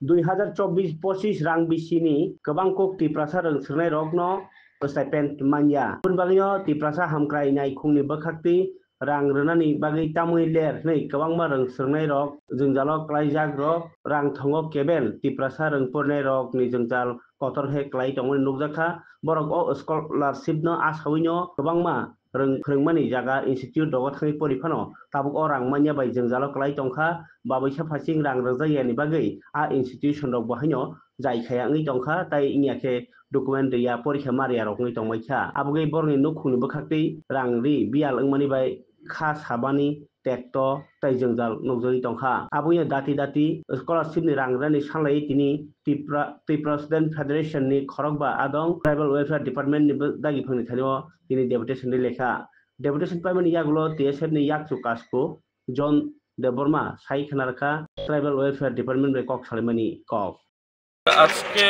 2024-25 rang bisini kebang kok tiprasa reng sernai rokno stipend manja. Pun bagino tiprasa hamkrai nai khungni bakhakti rang renani bagi tamui ler nei kebang ma reng sernai rok jengjalo klaijak rok rang thongo kebel tiprasa reng purnai rok ni jengjal kotor he klai tongmani nukjakha borok o scholarship no asawino kebang ma reng phreungmani jaga institute dogo thani porifano tabuk o rang manya bai jengjalo klai tongkha babaisa phasing rang rajayani bagui a institution rok bahaino jaikhaya ngui tongkha tai ingya document ya porikha maria rok ngui tongmaikha abugui borni nukhungni bakhakti rang ri bial wngmani bai kha sabani tekto tai jengjal nukjagui tongkha abuya dati scholarship ni rang rani sanglai tini Tripura Student Federation ni khorokba adong tribal welfare department ni dagi phangni thanio tini deputation ni lekha deputation paimani yagulo TSF ni yakchu kasku John Deborma sai khanarkha tribal welfare department bai kok salimani kok আজকে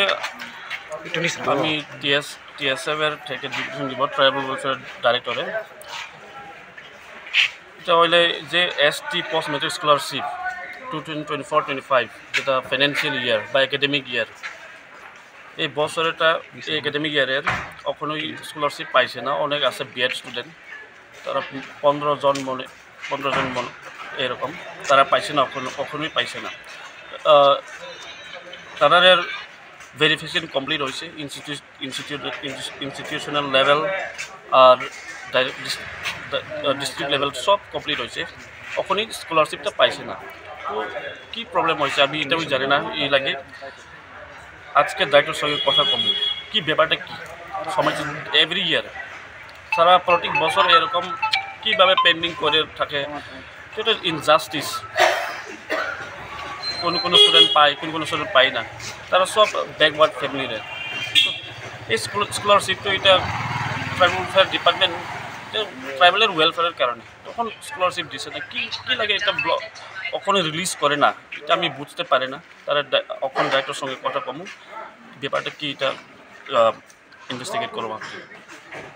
আমি TSF এর থেকে division দিব tribal welfare ডাইরেক্টরে এটা হইলে যে ST post matric scholarship 2024-25 যেটা financial year বা একাডেমিক ইয়ার এই বছরটা এই একাডেমিক ইয়ারের কখনোই স্কলারশিপ পাইছে না অনেক আছে বিএড স্টুডেন্ট তারা 15 জন এরকম তারা পাইছে না কখনোই পাইছে না তাদের ভেরিফিকেশন কমপ্লিট হয়েছে ইনস্টিটিউশনাল লেভেল আর ডিস্ট্রিক্ট লেভেল সব কমপ্লিট হয়েছে কখনই স্কলারশিপটা পাইছে না তো কী প্রবলেম হয়েছে আমি এটাও জানি না এই লাগে আজকে দায়িত্বের সঙ্গে কথা কম কি ব্যাপারটা কী সময় এভরি ইয়ার সারা প্রত্যেক বছর এরকম কীভাবে পেন্ডিং করে থাকে সেটা ইনজাস্টিস কোনো স্টুডেন্ট পায় কোনো স্টুডেন্ট পায় না তারা সব ব্যাকওয়ার্ড ফ্যামিলির এই স্কলারশিপ তো এটা ট্রাইবাল ওয়েলফেয়ার ডিপার্টমেন্ট ট্রাইবালের ওয়েলফেয়ারের কারণে তখন স্কলারশিপ দিচ্ছে না কি লাগে এটা কখনো রিলিজ করে না এটা আমি বুঝতে পারি না তারা এখন ডাইরেক্টর সঙ্গে কথা কমু ব্যাপারটা কি এটা ইনভেস্টিগেট করবো